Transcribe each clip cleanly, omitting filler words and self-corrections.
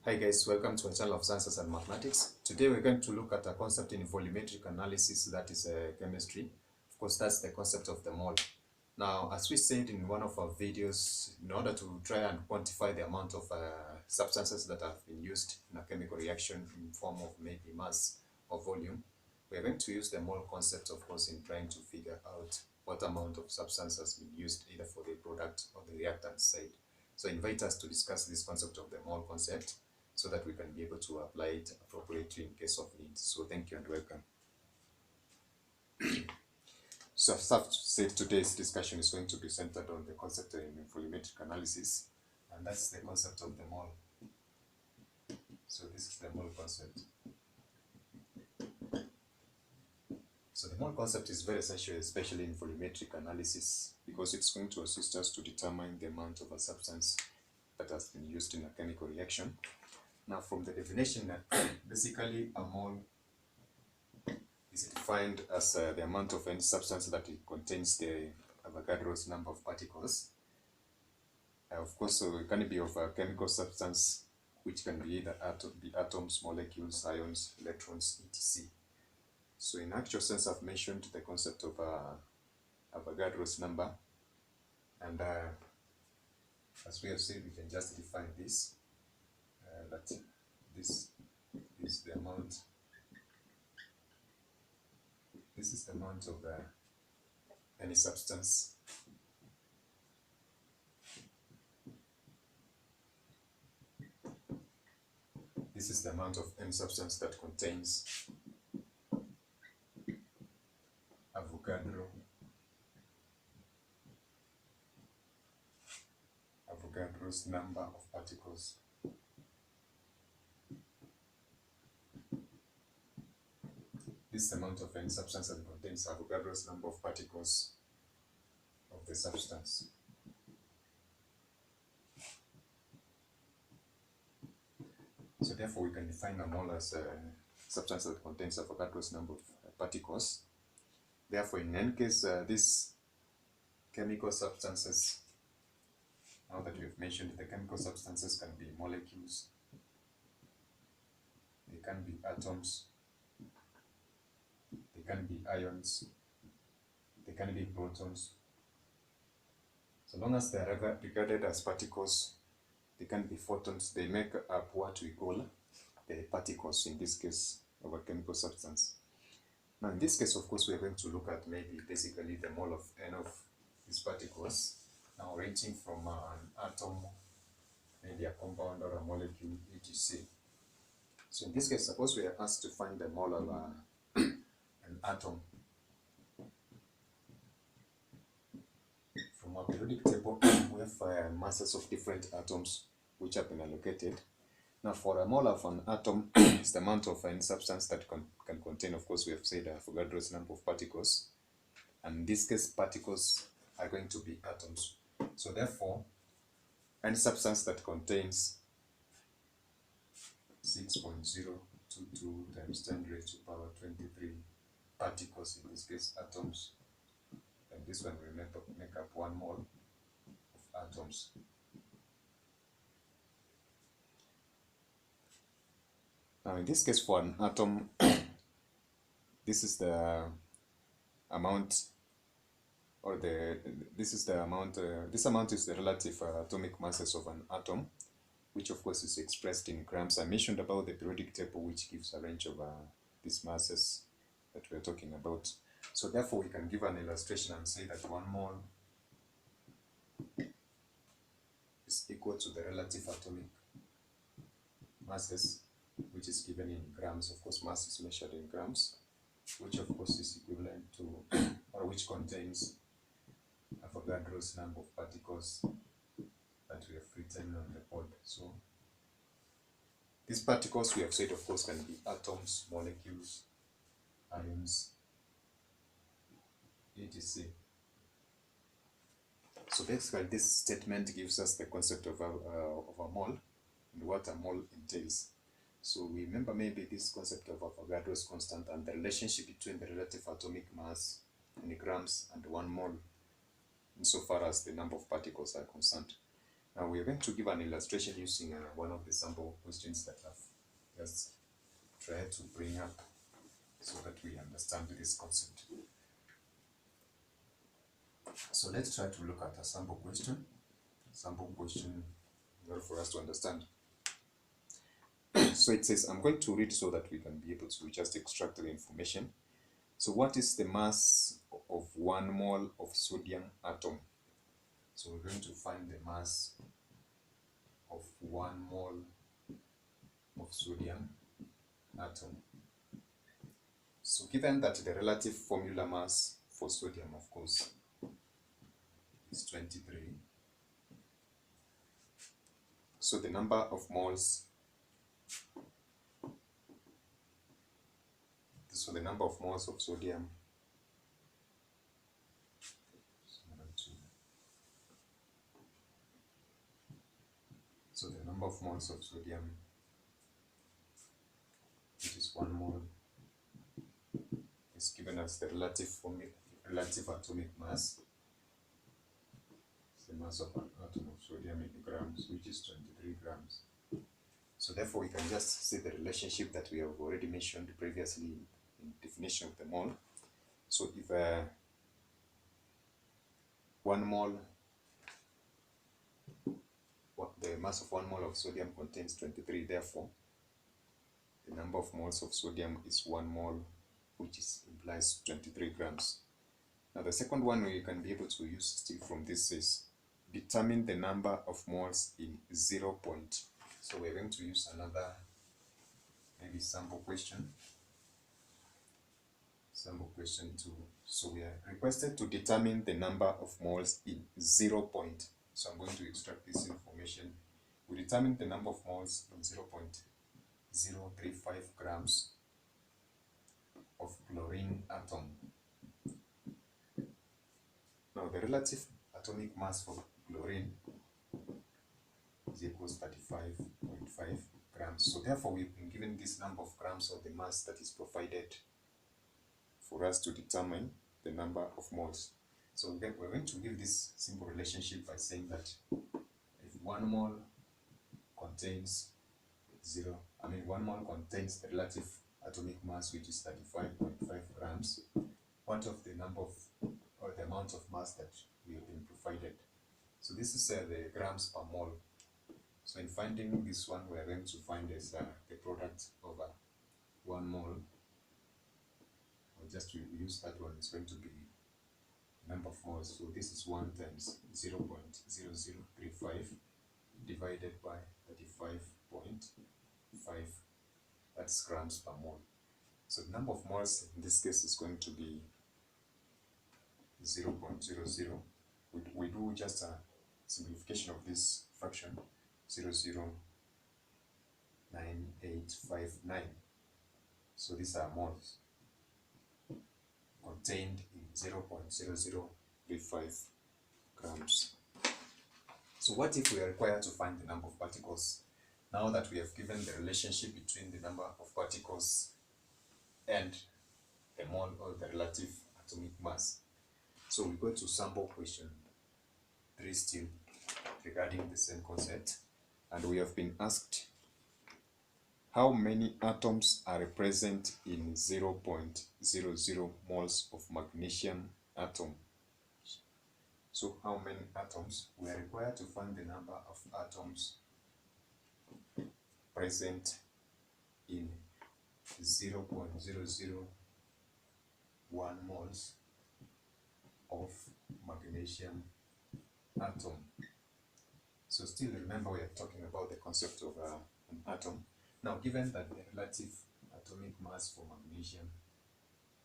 Hi guys, welcome to our channel of Sciences and Mathematics. Today we're going to look at a concept in volumetric analysis, that is chemistry. Of course, that's the concept of the mole. Now, as we said in one of our videos, in order to try and quantify the amount of substances that have been used in a chemical reaction in form of maybe mass or volume, we're going to use the mole concept, of course, in trying to figure out what amount of substance has been used either for the product or the reactant side. So I invite us to discuss this concept of the mole concept, so that we can be able to apply it appropriately in case of need. So thank you and welcome. So as I've said, today's discussion is going to be centered on the concept in volumetric analysis, and that's the concept of the mole. So this is the mole concept. So the mole concept is very essential, especially in volumetric analysis, because it's going to assist us to determine the amount of a substance that has been used in a chemical reaction. Now, from the definition, basically a mole is defined as the amount of any substance that it contains the Avogadro's number of particles. Of course, so it can be of a chemical substance, which can be either atoms, molecules, ions, electrons, etc. So in actual sense, I've mentioned the concept of Avogadro's number, and as we have said, we can just define this, that this is the amount. This is the amount of any substance this is the amount of any substance that contains Avogadro's number of particles. This is the amount of any substance that contains Avogadro's number of particles of the substance. So therefore, we can define a mole as a substance that contains Avogadro's number of particles. Therefore, in any case, these chemical substances, now that we've mentioned, the chemical substances can be molecules, they can be atoms, they can be ions, they can be protons. So long as they are regarded as particles, they can be photons. They make up what we call the particles, in this case, of a chemical substance. Now, in this case, of course, we are going to look at maybe basically the mole of n of these particles, now ranging from an atom, maybe a compound or a molecule, etc. So in this case, suppose we are asked to find the mole of an atom. From our periodic table, we have masses of different atoms which have been allocated. Now, for a mole of an atom, it's the amount of any substance that can contain, of course, we have said Avogadro's number of particles. And in this case, particles are going to be atoms. So therefore, any substance that contains 6.022 times 10 raised to power 23 particles, in this case atoms, and this one will make up 1 mole of atoms. Now, in this case, for an atom, this is the amount, or this amount is the relative atomic masses of an atom, which of course is expressed in grams. I mentioned about the periodic table, which gives a range of these masses that we're talking about. So therefore, we can give an illustration and say that 1 mole is equal to the relative atomic masses, which is given in grams. Of course, mass is measured in grams, which of course is equivalent to, or which contains Avogadro's number of particles that we have written on the board. So these particles, we have said, of course, can be atoms, molecules, ions, etc. So basically, this statement gives us the concept of a mole and what a mole entails. So we remember maybe this concept of Avogadro's constant and the relationship between the relative atomic mass in grams and 1 mole, insofar as the number of particles are concerned. Now we are going to give an illustration using one of the sample questions that I've just tried to bring up so that we understand this concept. So let's try to look at a sample question. Sample question in order for us to understand. So it says, I'm going to read so that we can be able to just extract the information. So what is the mass of 1 mole of sodium atom? So we're going to find the mass of 1 mole of sodium atom. So given that the relative formula mass for sodium, of course, is 23. So the number of moles, of sodium, so the number of moles of sodium, which is 1 mole, is given as the relative atomic mass. It's the mass of an atom of sodium in grams, which is 23 grams. So therefore we can just see the relationship that we have already mentioned previously in definition of the mole. So if 1 mole, the mass of 1 mole of sodium contains 23, therefore the number of moles of sodium is 1 mole, which implies 23 grams. Now the second one we can be able to use still from this is determine the number of moles in 0 point. So we're going to use another maybe sample question. Sample question 2. So we are requested to determine the number of moles in 0 point. So I'm going to extract this information. We determine the number of moles in 0.035 grams of chlorine atom. Now the relative atomic mass for chlorine is equals 35.5 grams. So therefore we've been given this number of grams of the mass that is provided for us to determine the number of moles. So we're going to give this simple relationship by saying that if 1 mole contains 1 mole contains the relative atomic mass, which is 35.5 grams, what of the number of, or the amount of mass that we have been provided? So this is the grams per mole. So in finding this one, we are going to find is the product over 1 mole. Or just to use that one, it's going to be number of moles. So this is 1 times 0.0035 divided by 35.5. That's grams per mole. So the number of moles in this case is going to be 0.00. We do just a simplification of this fraction, 0.09859. So these are moles contained in 0.0035 grams. So what if we are required to find the number of particles? Now that we have given the relationship between the number of particles and the mole or the relative atomic mass. So we go to sample question 3 still regarding the same concept, and we have been asked how many atoms are present in 0.00 moles of magnesium atom. So how many atoms? We are required to find the number of atoms present in 0.001 moles of magnesium atom. So still remember we are talking about the concept of an atom. Now given that the relative atomic mass for magnesium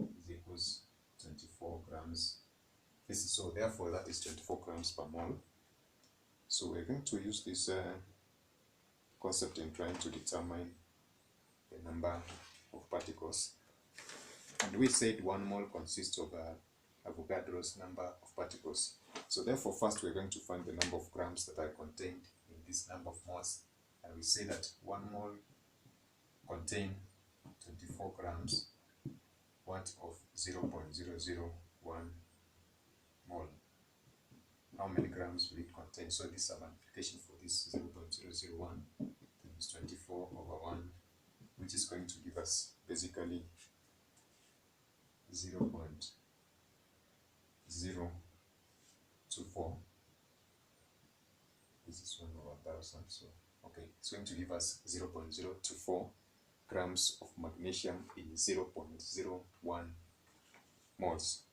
is equals 24 grams, so therefore that is 24 grams per mole. So we're going to use this concept in trying to determine the number of particles. And we said 1 mole consists of Avogadro's number of particles. So therefore first we're going to find the number of grams that are contained in this number of moles. And we say that 1 mole contain 24 grams, what of 0.001 mole. how many grams will it contain. So this is a multiplication for this 0.001 times 24 over 1, which is going to give us basically 0.024. This is 1 over 1,000. So okay, it's going to give us 0.024 grams of magnesium in 0.01 moles.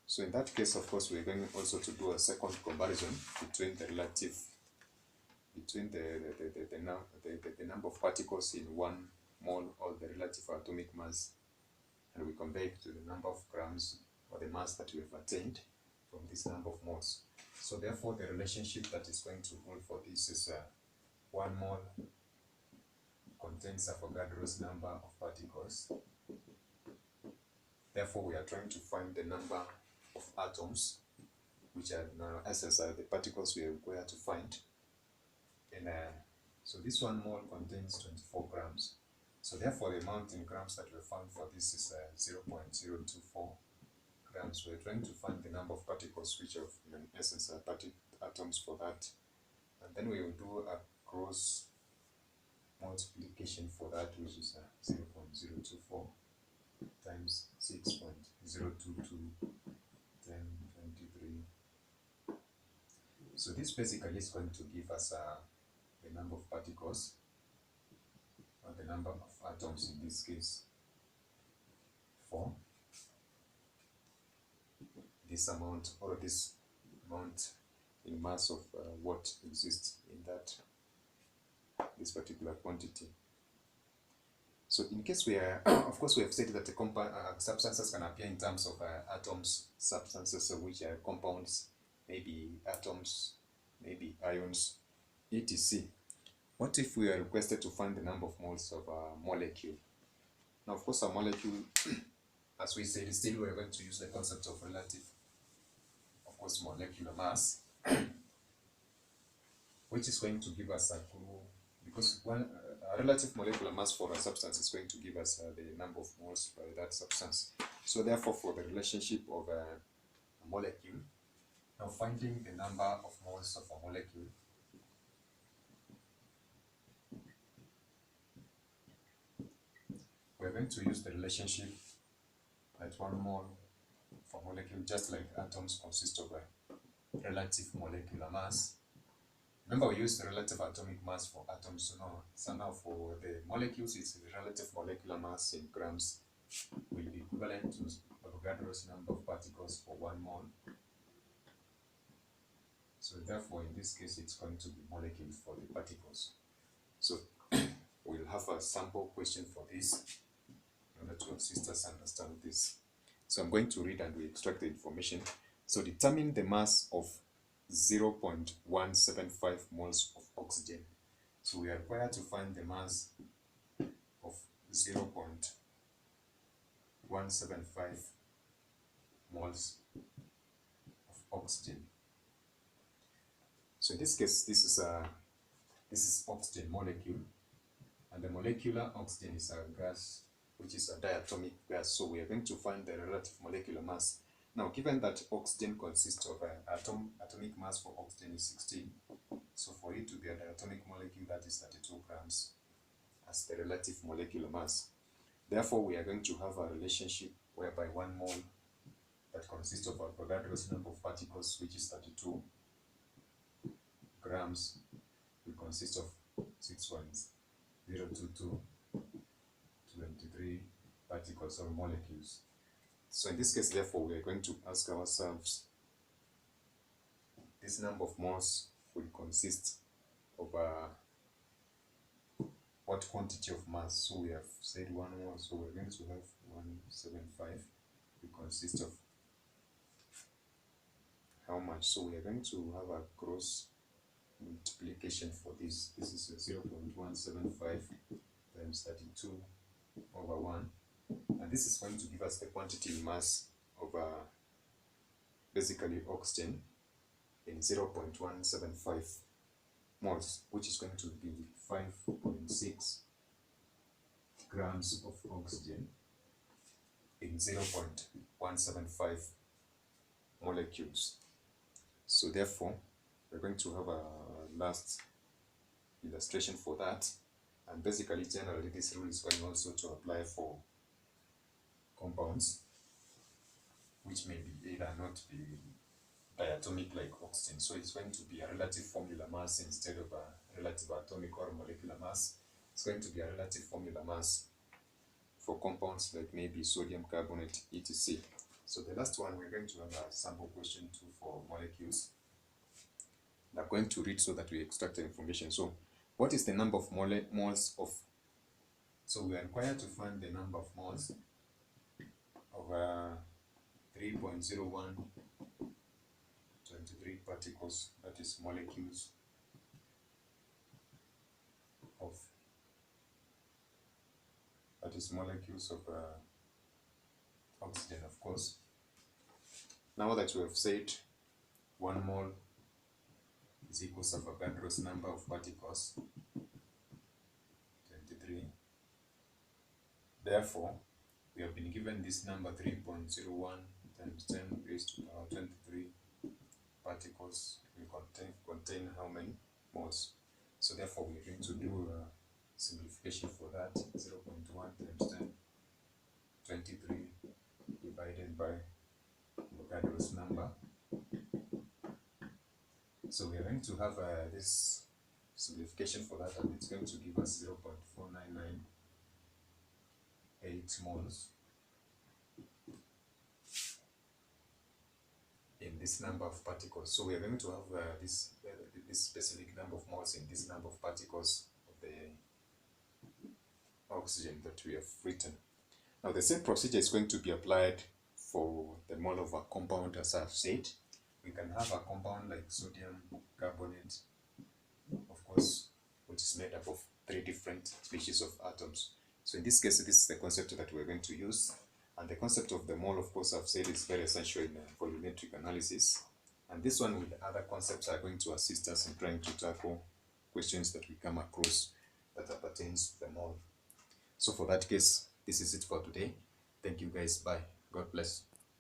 So in that case, of course, we're going also to do a second comparison between the relative, between the number of particles in 1 mole or the relative atomic mass, and we compare it to the number of grams or the mass that we have attained from this number of moles. So therefore, the relationship that is going to hold for this is 1 mole contains Avogadro's number of particles. Therefore, we are trying to find the number of atoms, which are in essence are the particles we are required to find. And so this 1 mole contains 24 grams. So therefore, the amount in grams that we found for this is 0.024 grams. We're trying to find the number of particles, which are in essence are atoms for that. And then we will do a cross multiplication for that, which is 0.024 times 6.022 1023. So this basically is going to give us the number of particles, or the number of atoms in this case, for this amount, or this amount in mass of what exists in that this particular quantity. So in case we are, of course, we have said that the substances can appear in terms of atoms, substances which are compounds, maybe atoms, maybe ions, etc. What if we are requested to find the number of moles of a molecule? Now, of course, a molecule, as we said, still we're going to use the concept of relative, of course, molecular mass, which is going to give us a clue, because a relative molecular mass for a substance is going to give us the number of moles by that substance. So therefore, for the relationship of a molecule, now finding the number of moles of a molecule, we're going to use the relationship at 1 mole for molecule, just like atoms consist of a relative molecular mass. Remember, we use the relative atomic mass for atoms, so now for the molecules, it's the relative molecular mass in grams will be equivalent to Avogadro's number of particles for 1 mole. So therefore, in this case, it's going to be molecules for the particles. So we'll have a sample question for this in order to assist us understand this. So I'm going to read and we extract the information. So determine the mass of 0.175 moles of oxygen. So we are required to find the mass of 0.175 moles of oxygen. So in this case, this is oxygen molecule, and the molecular oxygen is a gas, which is a diatomic gas. So we are going to find the relative molecular mass. Now, given that oxygen consists of atomic mass for oxygen is 16, so for it to be a diatomic molecule, that is 32 grams as the relative molecular mass. Therefore, we are going to have a relationship whereby 1 mole that consists of Avogadro's number of particles, which is 32 grams, will consist of 6.022 23 particles or molecules. So in this case, therefore, we are going to ask ourselves, this number of moles will consist of what quantity of mass? So we have said 1 mole, so we're going to have 175 will consist of how much? So we are going to have a cross multiplication for this. This is 0.175 times 32 over 1. And this is going to give us the quantity in mass of basically oxygen in 0.175 moles, which is going to be 5.6 grams of oxygen in 0.175 molecules. So therefore, we're going to have a last illustration for that. And basically, generally, this rule is going also to apply for compounds, which may be either not be diatomic like oxygen. So it's going to be a relative formula mass instead of a relative atomic or molecular mass. It's going to be a relative formula mass for compounds like maybe sodium carbonate, etc. So the last one, we're going to have a sample question 2 for molecules. I'm going to read so that we extract the information. So what is the number of moles of, so we are required to find the number of moles of 3.0123 particles, that is molecules of, oxygen, of course. Now that we have said 1 mole is equals to Avogadro's number of particles, 23. Therefore, we have been given this number 3.01 times 10 raised to the power 23 particles will contain how many moles? So therefore, we're going to do a simplification for that. 0.1 times 10, 23 divided by Avogadro's number. So we are going to have this simplification for that, and it's going to give us 0.4998 moles in this number of particles. So we are going to have this specific number of moles in this number of particles of the oxygen that we have written. Now the same procedure is going to be applied for the mole of a compound, as I've said. We can have a compound like sodium carbonate, of course, which is made up of 3 different species of atoms. So in this case, this is the concept that we're going to use. And the concept of the mole, of course, I've said is very essential in volumetric analysis. And this one with other concepts are going to assist us in trying to tackle questions that we come across that pertains to the mole. So for that case, this is it for today. Thank you guys. Bye. God bless.